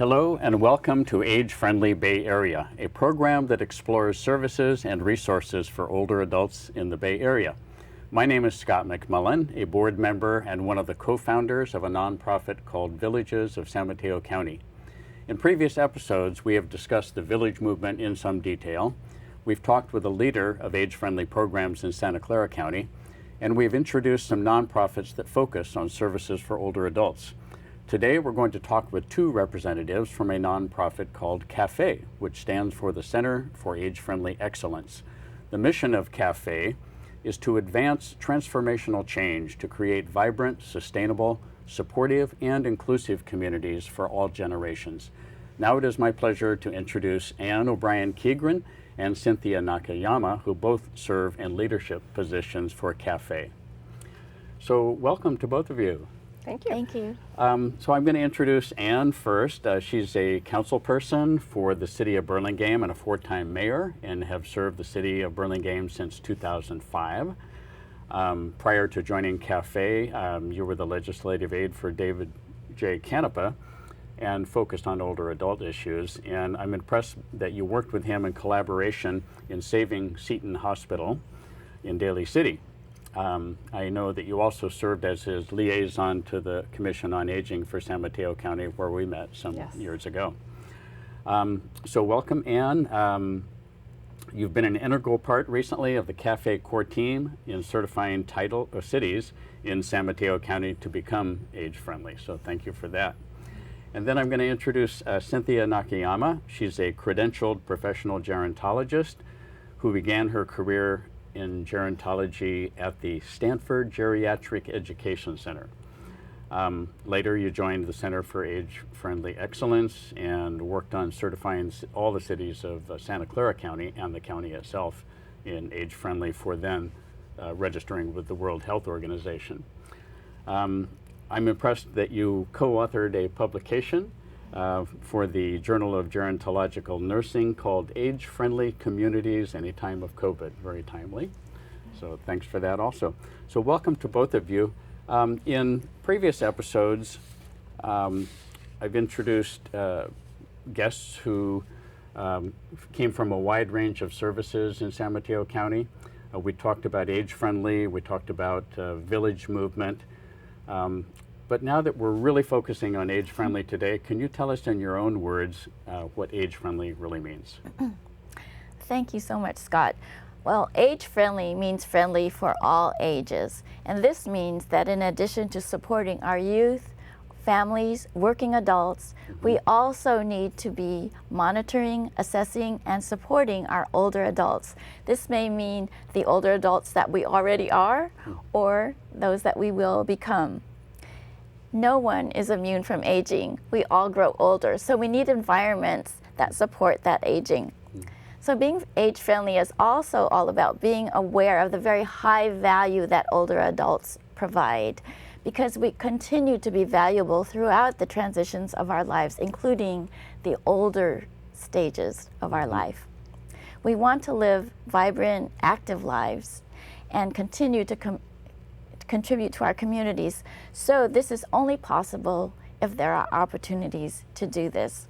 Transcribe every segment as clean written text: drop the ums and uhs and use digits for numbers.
Hello and welcome to Age-Friendly Bay Area, a program that explores services and resources for older adults in the Bay Area. My name is Scott McMullen, a board member and one of the co-founders of a nonprofit called Villages of San Mateo County. In previous episodes, we have discussed the village movement in some detail. We've talked with a leader of age-friendly programs in Santa Clara County, and we've introduced some nonprofits that focus on services for older adults. Today, we're going to talk with two representatives from a nonprofit called CAFE, which stands for the Center for Age-Friendly Excellence. The mission of CAFE is to advance transformational change to create vibrant, sustainable, supportive, and inclusive communities for all generations. Now it is my pleasure to introduce Ann O'Brien Keighran and Cynthia Nakayama, who both serve in leadership positions for CAFE. So welcome to both of you. Thank you. Thank you. So I'm going to introduce Ann first. She's a council person for the city of Burlingame and a four-time mayor, and have served the city of Burlingame since 2005. Prior to joining CAFE, you were the legislative aide for David J. Canepa and focused on older adult issues. And I'm impressed that you worked with him in collaboration in saving Seton Hospital in Daly City. I know that you also served as his liaison to the Commission on Aging for San Mateo County, where we met some years ago. So welcome, Ann. You've been an integral part recently of the CAFE core team in certifying cities in San Mateo County to become age-friendly, so thank you for that. And then I'm going to introduce Cynthia Nakayama. She's a credentialed professional gerontologist who began her career in gerontology at the Stanford Geriatric Education Center. Later, you joined the Center for Age-Friendly Excellence and worked on certifying all the cities of Santa Clara County and the county itself in age-friendly for then registering with the World Health Organization. I'm impressed that you co-authored a publication for the Journal of Gerontological Nursing called Age-Friendly Communities in a Time of COVID. Very timely. So thanks for that also. So welcome to both of you. In previous episodes, I've introduced guests who came from a wide range of services in San Mateo County. We talked about age-friendly, we talked about village movement. But now that we're really focusing on age-friendly today, can you tell us in your own words what age-friendly really means? Thank you so much, Scott. Well, age-friendly means friendly for all ages. And this means that in addition to supporting our youth, families, working adults, we also need to be monitoring, assessing, and supporting our older adults. This may mean the older adults that we already are or those that we will become. No one is immune from aging. We all grow older, so we need environments that support that aging. So being age-friendly is also all about being aware of the very high value that older adults provide, because we continue to be valuable throughout the transitions of our lives, including the older stages of our life. We want to live vibrant, active lives and continue to contribute to our communities. So this is only possible if there are opportunities to do this.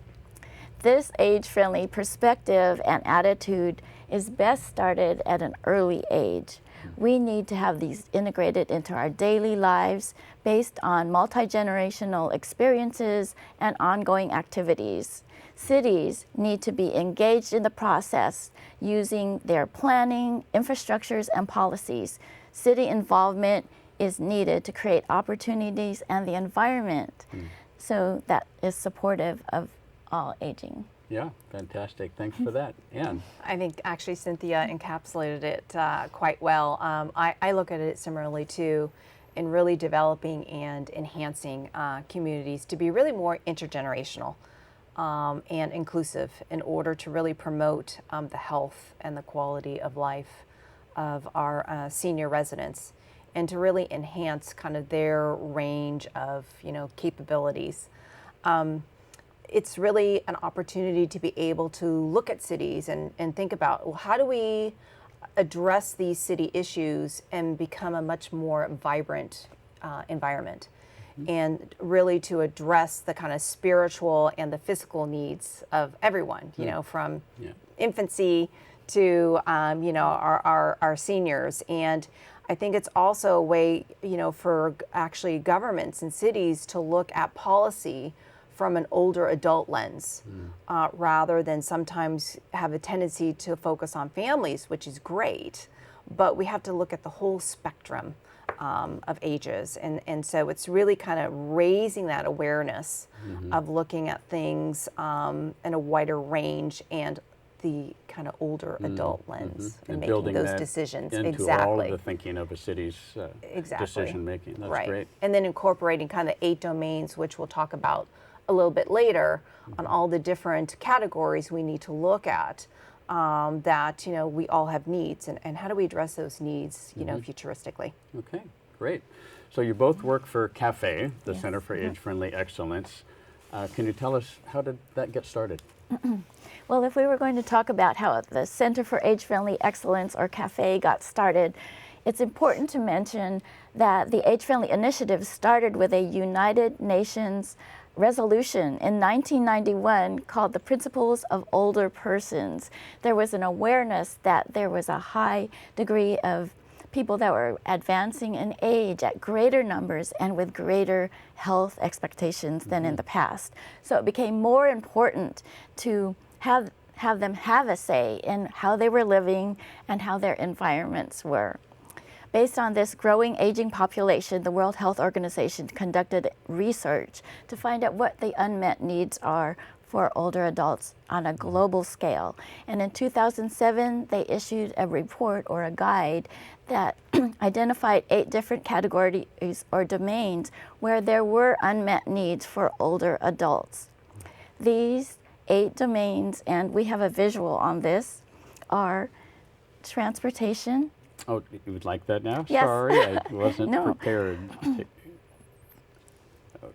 This age-friendly perspective and attitude is best started at an early age. We need to have these integrated into our daily lives based on multi-generational experiences and ongoing activities. Cities need to be engaged in the process using their planning, infrastructures, and policies. City involvement is needed to create opportunities and the environment so that is supportive of all aging. Yeah, fantastic. Thanks for that. Ann? I think actually Cynthia encapsulated it quite well. I look at it similarly too, in really developing and enhancing communities to be really more intergenerational and inclusive in order to really promote the health and the quality of life of our senior residents, and to really enhance kind of their range of capabilities. It's really an opportunity to be able to look at cities and think about, well, how do we address these city issues and become a much more vibrant environment. and really to address the kind of spiritual and the physical needs of everyone, you know, from infancy to, you know, our seniors. And I think it's also a way, you know, for actually governments and cities to look at policy from an older adult lens, rather than sometimes have a tendency to focus on families, which is great, but we have to look at the whole spectrum of ages. And so it's really kind of raising that awareness of looking at things in a wider range and the kind of older adult lens and making building those that decisions. into all of the thinking of a city's decision making. That's right. great. And then incorporating kind of the 8 domains, which we'll talk about a little bit later, on all the different categories we need to look at, that, you know, we all have needs, and how do we address those needs, you know, futuristically. Okay, great. So you both work for CAFE, the Center for Age-Friendly Excellence. Can you tell us, how did that get started? Well, if we were going to talk about how the Center for Age-Friendly Excellence, or CAFE, got started, it's important to mention that the Age-Friendly Initiative started with a United Nations resolution in 1991 called the Principles of Older Persons. There was an awareness that there was a high degree of people that were advancing in age at greater numbers and with greater health expectations than in the past. So it became more important to have them have a say in how they were living and how their environments were. Based on this growing aging population, the World Health Organization conducted research to find out what the unmet needs are for older adults on a global scale. And in 2007, they issued a report, or a guide, that identified 8 different categories or domains where there were unmet needs for older adults. These 8 domains, and we have a visual on this, are transportation. Oh, you would like that now? Yes. Sorry, I wasn't No. prepared.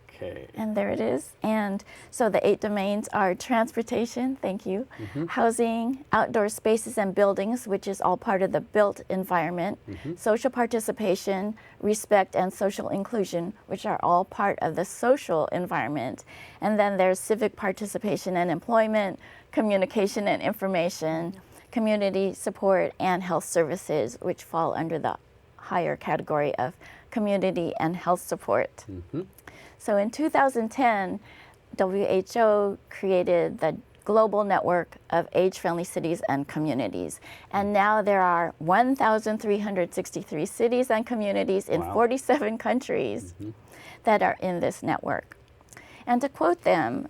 Okay. And there it is. And so the 8 domains are transportation, thank you, housing, outdoor spaces and buildings, which is all part of the built environment, social participation, respect, and social inclusion, which are all part of the social environment. And then there's civic participation and employment, communication and information, community support, and health services, which fall under the higher category of community and health support. So in 2010, WHO created the global network of age-friendly cities and communities. And now there are 1,363 cities and communities in 47 countries that are in this network. And to quote them,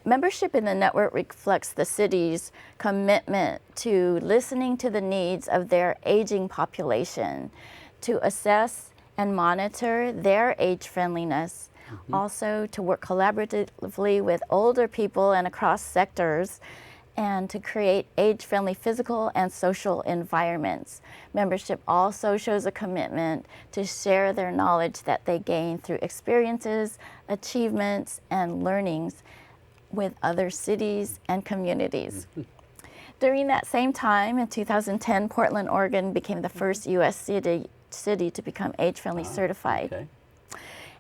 membership in the network reflects the city's commitment to listening to the needs of their aging population, to assess and monitor their age friendliness, also to work collaboratively with older people and across sectors, and to create age-friendly physical and social environments. Membership also shows a commitment to share their knowledge that they gain through experiences, achievements, and learnings with other cities and communities. During that same time, in 2010, Portland, Oregon became the first U.S. city to become age-friendly certified. Okay.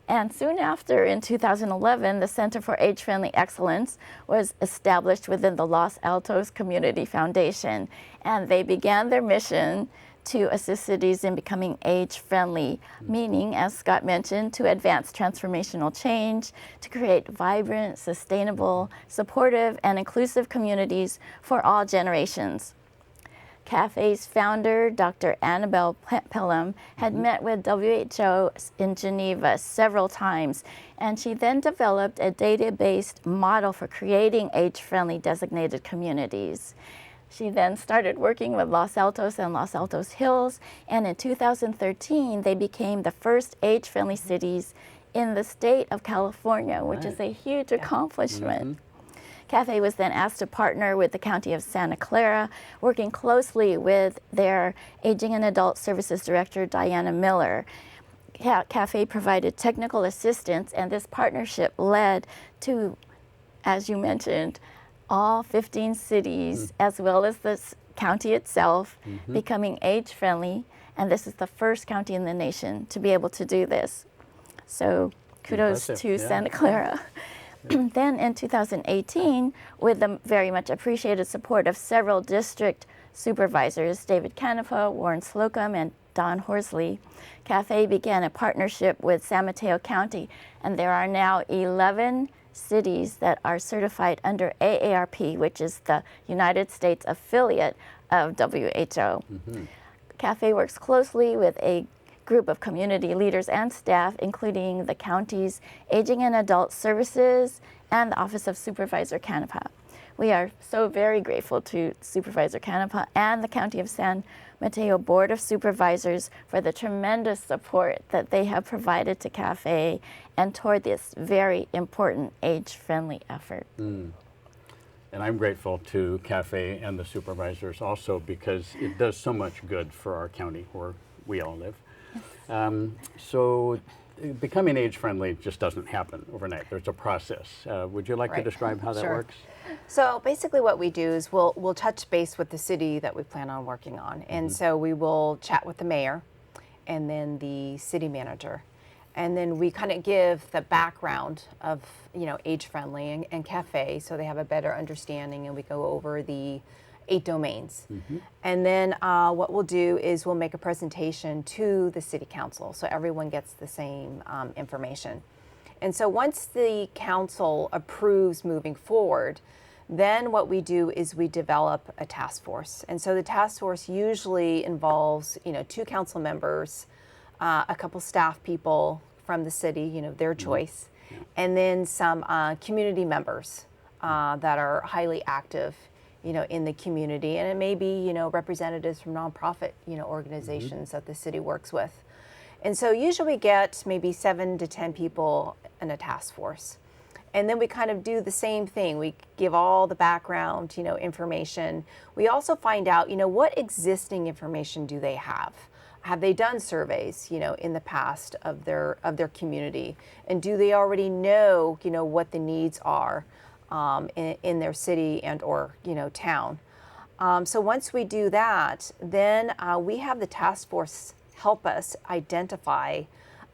And soon after, in 2011, the Center for Age-Friendly Excellence was established within the Los Altos Community Foundation, and they began their mission to assist cities in becoming age-friendly, meaning, as Scott mentioned, to advance transformational change, to create vibrant, sustainable, supportive, and inclusive communities for all generations. CAFE's founder, Dr. Annabelle Pelham, had met with WHO in Geneva several times, and she then developed a data-based model for creating age-friendly designated communities. She then started working with Los Altos and Los Altos Hills, and in 2013, they became the first age-friendly cities in the state of California, which is a huge accomplishment. CAFE was then asked to partner with the County of Santa Clara, working closely with their Aging and Adult Services Director, Diana Miller. CAFE provided technical assistance, and this partnership led to, as you mentioned, all 15 cities, as well as the county itself, becoming age-friendly, and this is the first county in the nation to be able to do this. So Kudos Impressive, to yeah. Santa Clara. Then in 2018, with the very much appreciated support of several district supervisors, David Canepa, Warren Slocum, and Don Horsley, CAFE began a partnership with San Mateo County, and there are now 11 cities that are certified under AARP, which is the United States affiliate of WHO. CAFE works closely with a group of community leaders and staff, including the county's Aging and Adult Services and the Office of Supervisor Canepa. We are so very grateful to Supervisor Canepa and the County of San Mateo Board of Supervisors for the tremendous support that they have provided to CAFE and toward this very important age-friendly effort. And I'm grateful to CAFE and the supervisors also, because it does so much good for our county where we all live. So becoming age-friendly just doesn't happen overnight. There's a process. Would you like to Right. describe how that Sure. works? So basically what we do is we'll touch base with the city that we plan on working on. And so we will chat with the mayor and then the city manager. And then we kind of give the background of, age friendly and CAFE, so they have a better understanding, and we go over the 8 domains. And then what we'll do is we'll make a presentation to the city council, so everyone gets the same information. And so once the council approves moving forward, then what we do is we develop a task force. And so the task force usually involves, 2 council members, a couple staff people from the city, their choice, and then some community members that are highly active, in the community. And it may be, representatives from nonprofit, organizations that the city works with. And so usually we get maybe 7 to 10 people in a task force. And then we kind of do the same thing. We give all the background, information. We also find out, what existing information do they have? Have they done surveys, in the past of their community? And do they already know, what the needs are in their city and or, town? So once we do that, then we have the task force help us identify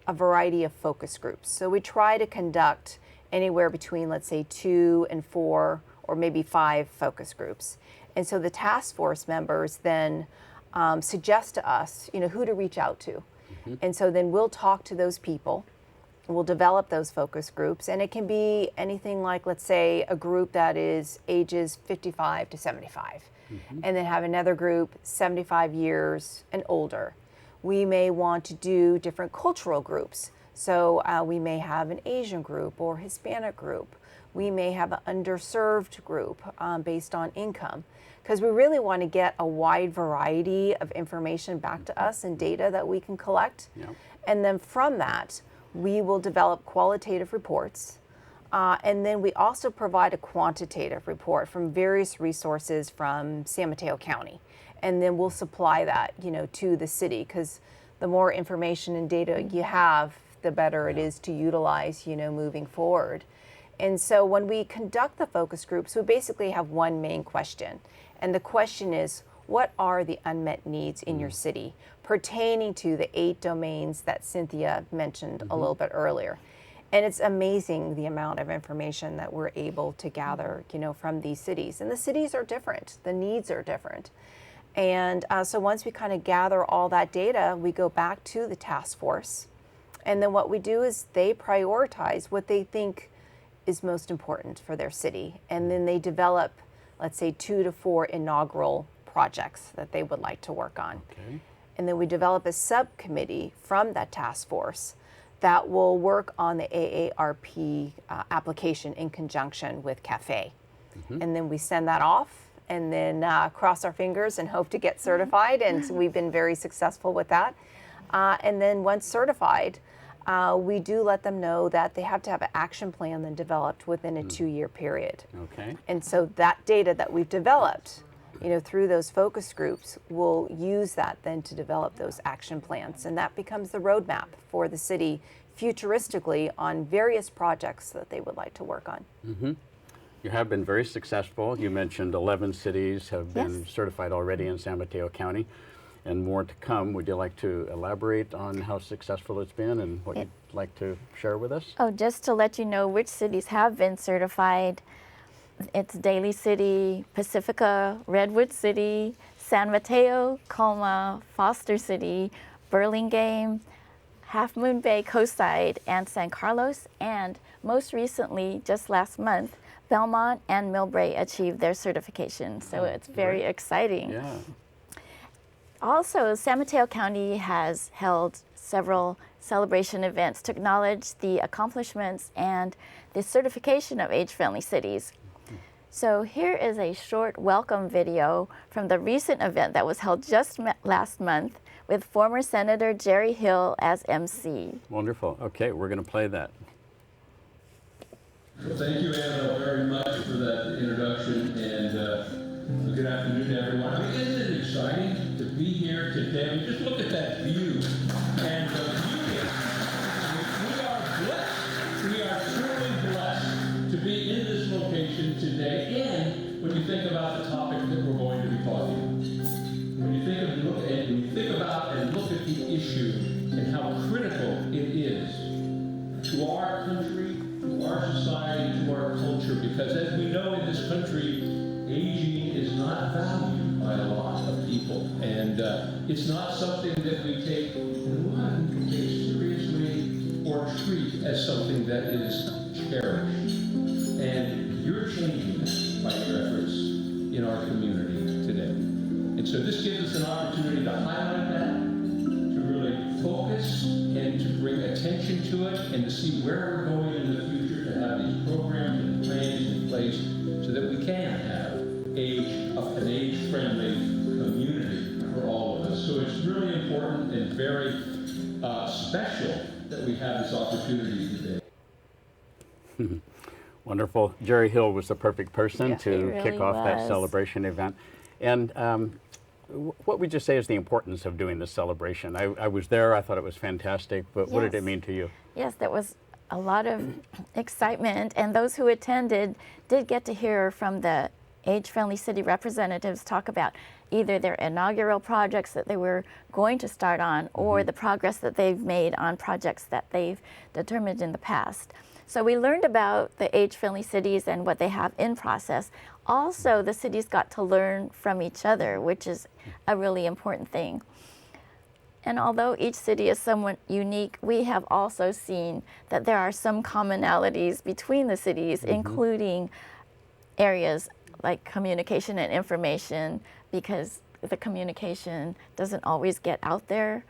a variety of focus groups. So we try to conduct anywhere between, let's say, 2 and 4 or maybe 5 focus groups. And so the task force members then suggest to us, who to reach out to. And so then we'll talk to those people. We'll develop those focus groups, and it can be anything like, let's say, a group that is ages 55 to 75, and then have another group 75 years and older. We may want to do different cultural groups. So we may have an Asian group or Hispanic group. We may have an underserved group based on income, because we really want to get a wide variety of information back to us and data that we can collect. And then from that, we will develop qualitative reports. And then we also provide a quantitative report from various resources from San Mateo County. And then we'll supply that, to the city, because the more information and data you have, the better it is to utilize, moving forward. And so when we conduct the focus groups, we basically have one main question. And the question is, what are the unmet needs in your city pertaining to the 8 domains that Cynthia mentioned a little bit earlier? And it's amazing the amount of information that we're able to gather, from these cities. And the cities are different, the needs are different. And so once we kind of gather all that data, we go back to the task force. And then what we do is they prioritize what they think is most important for their city. And then they develop, let's say, 2 to 4 inaugural projects that they would like to work on. And then we develop a subcommittee from that task force that will work on the AARP application in conjunction with CAFE. And then we send that off, and then cross our fingers and hope to get certified. And so we've been very successful with that. And then once certified, we do let them know that they have to have an action plan then developed within a 2-year period. And so that data that we've developed, through those focus groups, we'll use that then to develop those action plans. And that becomes the roadmap for the city futuristically on various projects that they would like to work on. You have been very successful. You mentioned 11 cities have been certified already in San Mateo County. and more to come. Would you like to elaborate on how successful it's been and what you'd like to share with us? Oh, just to let you know which cities have been certified. It's Daly City, Pacifica, Redwood City, San Mateo, Colma, Foster City, Burlingame, Half Moon Bay, Coastside, and San Carlos. And most recently, just last month, Belmont and Millbrae achieved their certification. So it's very exciting. Yeah. Also, San Mateo County has held several celebration events to acknowledge the accomplishments and the certification of age-friendly cities. So here is a short welcome video from the recent event that was held just last month with former Senator Jerry Hill as MC. Wonderful. Okay, we're going to play that. Well, thank you, Annabelle, very much for that introduction, and good afternoon to everyone. I mean, isn't it exciting to be here today? I mean, just look at that view, and the view is, we are blessed. We are truly blessed to be in this location today, and when you think about the topic that we're going to be talking about, when you think about and look at the issue and how critical it is to our country, to our society, to our culture, because as we know in this country, aging is not valued by a lot of people, and it's not something that we take, seriously or treat as something that is cherished. And you're changing that by your efforts in our community today. And so this gives us an opportunity to highlight that, to really focus and to bring attention to it, and to see where we're going in the future, to have these programs and plans in place so that we can have an age-friendly community for all of us. So it's really important and very special that we have this opportunity today. Wonderful. Jerry Hill was the perfect person Yeah, to he really kick off that was. celebration event. And what would you say is the importance of doing this celebration? I was there, I thought it was fantastic, but what did it Yes. mean to you? Yes, there was a lot of excitement, and those who attended did get to hear from the age-friendly city representatives talk about either their inaugural projects that they were going to start on or the progress that they've made on projects that they've determined in the past. So we learned about the age-friendly cities and what they have in process. Also, the cities got to learn from each other, which is a really important thing. And although each city is somewhat unique, we have also seen that there are some commonalities between the cities, including areas like communication and information, because the communication doesn't always get out there,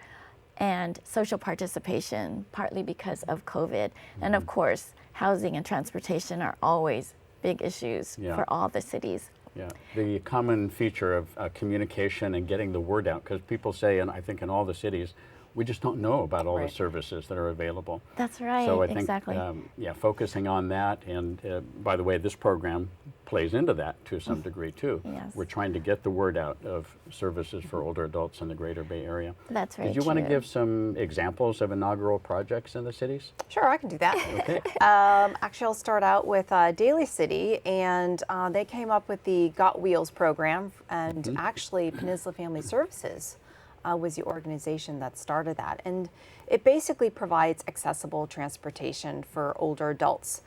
and social participation, partly because of COVID. And of course, housing and transportation are always big issues for all the cities. Yeah, the common feature of communication and getting the word out, because people say, and I think in all the cities, we just don't know about all the services that are available. That's right, So I think, exactly. focusing on that, and by the way, this program plays into that to some degree too. Yes. We're trying to get the word out of services for older adults in the Greater Bay Area. That's very Did you want to true. give some examples of inaugural projects in the cities? Sure, I can do that. Okay. Actually, I'll start out with Daly City, and they came up with the Got Wheels program, and actually Peninsula Family Services was the organization that started that. And it basically provides accessible transportation for older adults.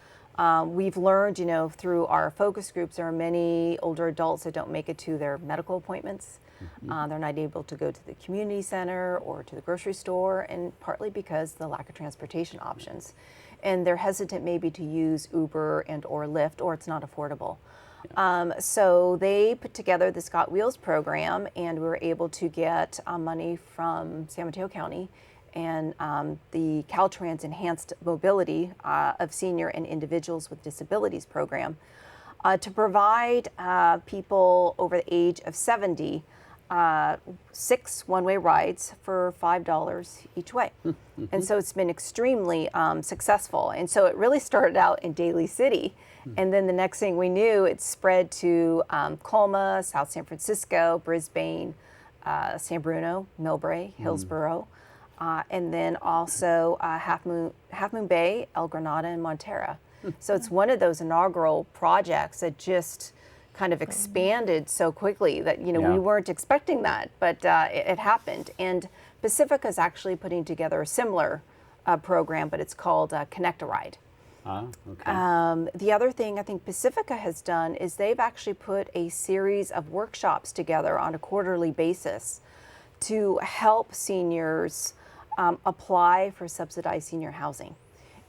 We've learned, through our focus groups, there are many older adults that don't make it to their medical appointments. They're not able to go to the community center or to the grocery store, and partly because of the lack of transportation options. And they're hesitant maybe to use Uber and or Lyft, or it's not affordable. So they put together the Got Wheels program, and we were able to get money from San Mateo County and the Caltrans Enhanced Mobility of Senior and Individuals with Disabilities program to provide people over the age of 70 6 one-way rides for $5 each way. And so it's been extremely successful. And so it really started out in Daly City. And then the next thing we knew, it spread to Colma, South San Francisco, Brisbane, San Bruno, Millbrae, Hillsborough, and then also Half Moon Bay, El Granada, and Montera. So it's one of those inaugural projects that just kind of expanded so quickly that, you know, Yeah. we weren't expecting that, but it happened. And Pacifica is actually putting together a similar program, but it's called Connect a Ride. Okay. The other thing I think Pacifica has done is they've actually put a series of workshops together on a quarterly basis to help seniors apply for subsidized senior housing.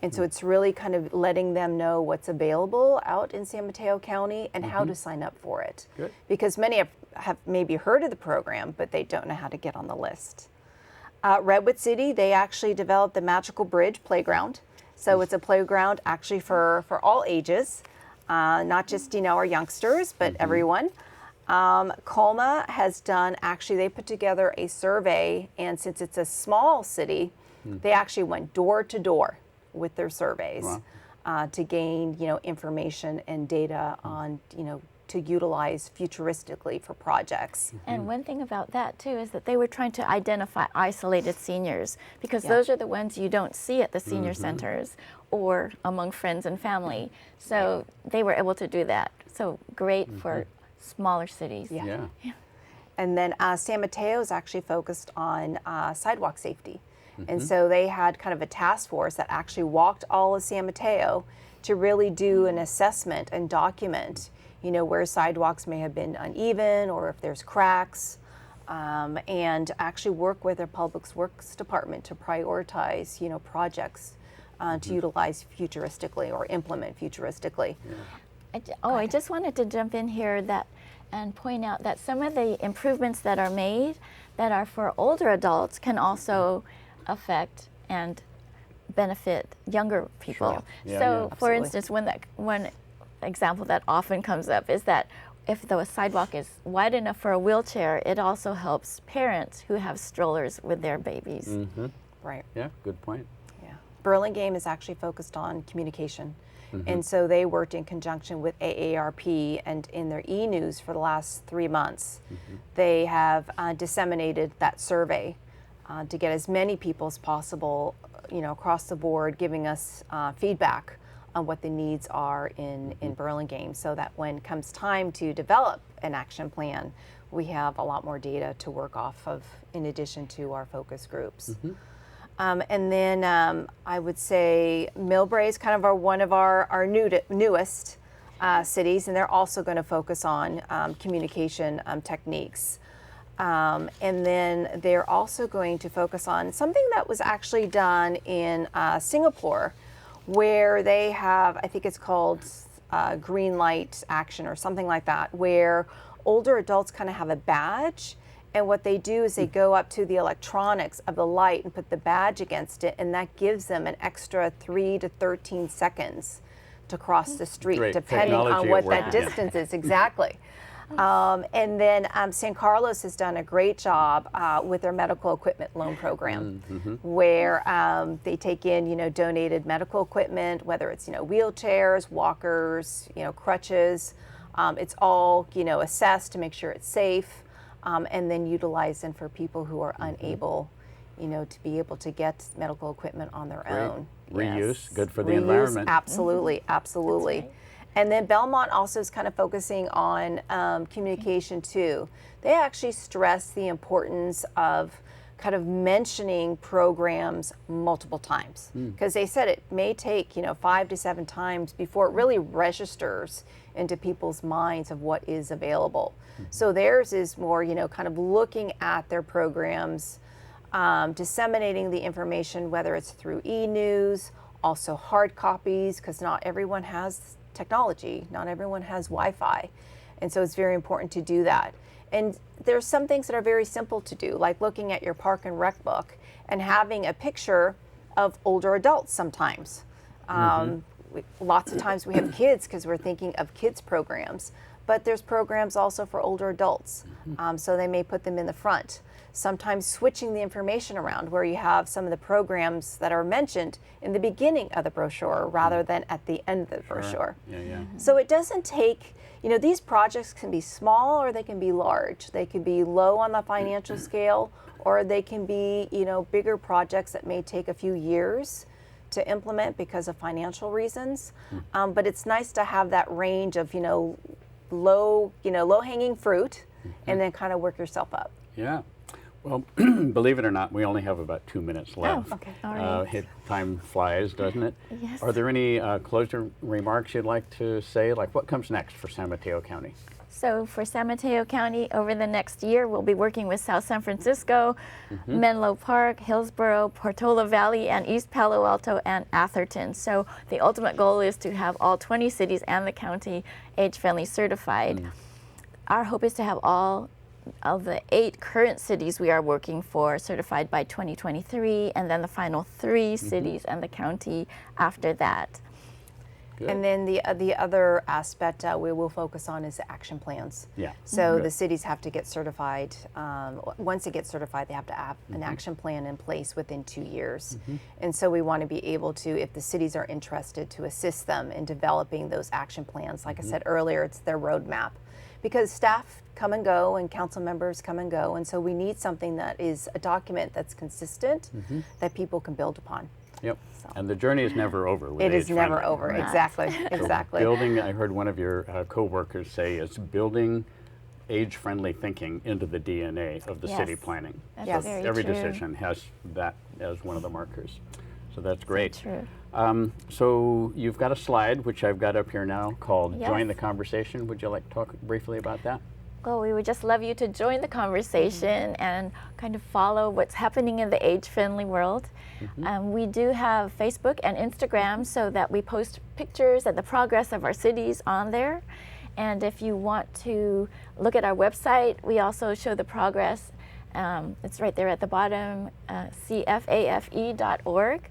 And so it's really kind of letting them know what's available out in San Mateo County and how to sign up for it. Good. Because many have maybe heard of the program, but they don't know how to get on the list. Redwood City, they actually developed the Magical Bridge Playground. So it's a playground actually for all ages, not just, you know, our youngsters, but everyone. Colma has done, actually, they put together a survey, and since it's a small city, they actually went door to door with their surveys to gain, you know, information and data on, you know, to utilize futuristically for projects. And one thing about that too is that they were trying to identify isolated seniors, because those are the ones you don't see at the senior centers or among friends and family. So they were able to do that. So great for smaller cities. Yeah. And then San Mateo is actually focused on sidewalk safety. And so they had kind of a task force that actually walked all of San Mateo to really do an assessment and document, you know, where sidewalks may have been uneven or if there's cracks, and actually work with their Public Works Department to prioritize, you know, projects to utilize futuristically or implement futuristically. I just wanted to jump in here and point out that some of the improvements that are made that are for older adults can also affect and benefit younger people. Sure. Yeah, So, yeah. for Absolutely. instance, one example that often comes up is that if the sidewalk is wide enough for a wheelchair, it also helps parents who have strollers with their babies. Right. Yeah, good point. Yeah. Burlingame is actually focused on communication. And so they worked in conjunction with AARP, and in their e-news for the last 3 months, they have disseminated that survey to get as many people as possible, you know, across the board, giving us feedback on what the needs are in Burlingame, so that when it comes time to develop an action plan, we have a lot more data to work off of in addition to our focus groups. And then I would say Millbrae is kind of one of our newest cities, and they're also going to focus on communication techniques. And then they're also going to focus on something that was actually done in Singapore, where they have, I think it's called green light action or something like that, where older adults kind of have a badge. And what they do is they go up to the electronics of the light and put the badge against it, and that gives them an extra 3 to 13 seconds to cross the street, Great. depending on Technology what at work that again. distance is. Exactly. And then San Carlos has done a great job with their medical equipment loan program, where they take in, you know, donated medical equipment, whether it's, you know, wheelchairs, walkers, you know, crutches. It's all, you know, assessed to make sure it's safe. And then utilize them for people who are unable, you know, to be able to get medical equipment on their own. Reuse, good for the Reuse, environment. Absolutely, absolutely. right. And then Belmont also is kind of focusing on communication too. They actually stress the importance of kind of mentioning programs multiple times, because they said it may take, you know, 5 to 7 times before it really registers into people's minds of what is available. So theirs is more, you know, kind of looking at their programs, disseminating the information, whether it's through e-news, also hard copies, because not everyone has technology, not everyone has Wi-Fi. And so it's very important to do that. And there's some things that are very simple to do, like looking at your park and rec book and having a picture of older adults sometimes. Lots of times we have kids because we're thinking of kids programs, but there's programs also for older adults. So they may put them in the front. Sometimes switching the information around, where you have some of the programs that are mentioned in the beginning of the brochure rather than at the end of the brochure. Yeah, yeah. So it doesn't take, you know, these projects can be small or they can be large. They could be low on the financial scale, or they can be, you know, bigger projects that may take a few years to implement because of financial reasons. But it's nice to have that range of, you know, low-hanging fruit, and then kind of work yourself up. Yeah. Well, believe it or not, we only have about 2 minutes left. Oh, okay. All right. Time flies, doesn't it? Yes. Are there any closing remarks you'd like to say? Like, what comes next for San Mateo County? So for San Mateo County, over the next year, we'll be working with South San Francisco, Menlo Park, Hillsborough, Portola Valley, and East Palo Alto and Atherton. So the ultimate goal is to have all 20 cities and the county age-friendly certified. Our hope is to have all of the 8 current cities we are working for certified by 2023, and then the final 3 cities and the county after that. Good. And then the other aspect we will focus on is the action plans. Yeah. So Good. the cities have to get certified. Once they get certified, they have to have an action plan in place within 2 years. And so we want to be able to, if the cities are interested, to assist them in developing those action plans. Like I said earlier, it's their roadmap. Because staff come and go and council members come and go, and so we need something that is a document that's consistent that people can build upon. Yep. So. And the journey is never over. With It is never age-friendly. over. Right. Exactly. So Exactly. building, I heard one of your co-workers say, it's building age-friendly thinking into the DNA of the city Yes. planning. That's Yes. very Every true. decision has that as one of the markers. So that's great. True. So you've got a slide, which I've got up here now, called Yes. Join the Conversation. Would you like to talk briefly about that? Well, we would just love you to join the conversation and kind of follow what's happening in the age-friendly world. We do have Facebook and Instagram so that we post pictures and the progress of our cities on there. And if you want to look at our website, we also show the progress. It's right there at the bottom, cfafe.org.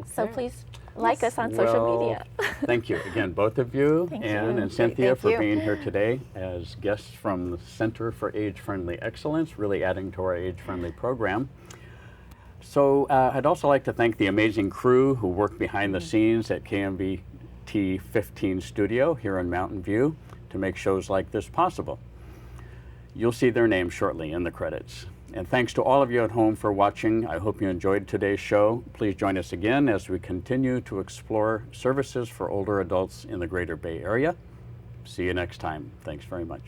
So Okay. please like us on social media. Thank you again, both of you, Thank Anne you. and Cynthia, Thank for you. being here today as guests from the Center for Age-Friendly Excellence, really adding to our age-friendly program. So I'd also like to thank the amazing crew who worked behind the scenes at KMVT 15 Studio here in Mountain View to make shows like this possible. You'll see their names shortly in the credits. And thanks to all of you at home for watching. I hope you enjoyed today's show. Please join us again as we continue to explore services for older adults in the Greater Bay Area. See you next time. Thanks very much.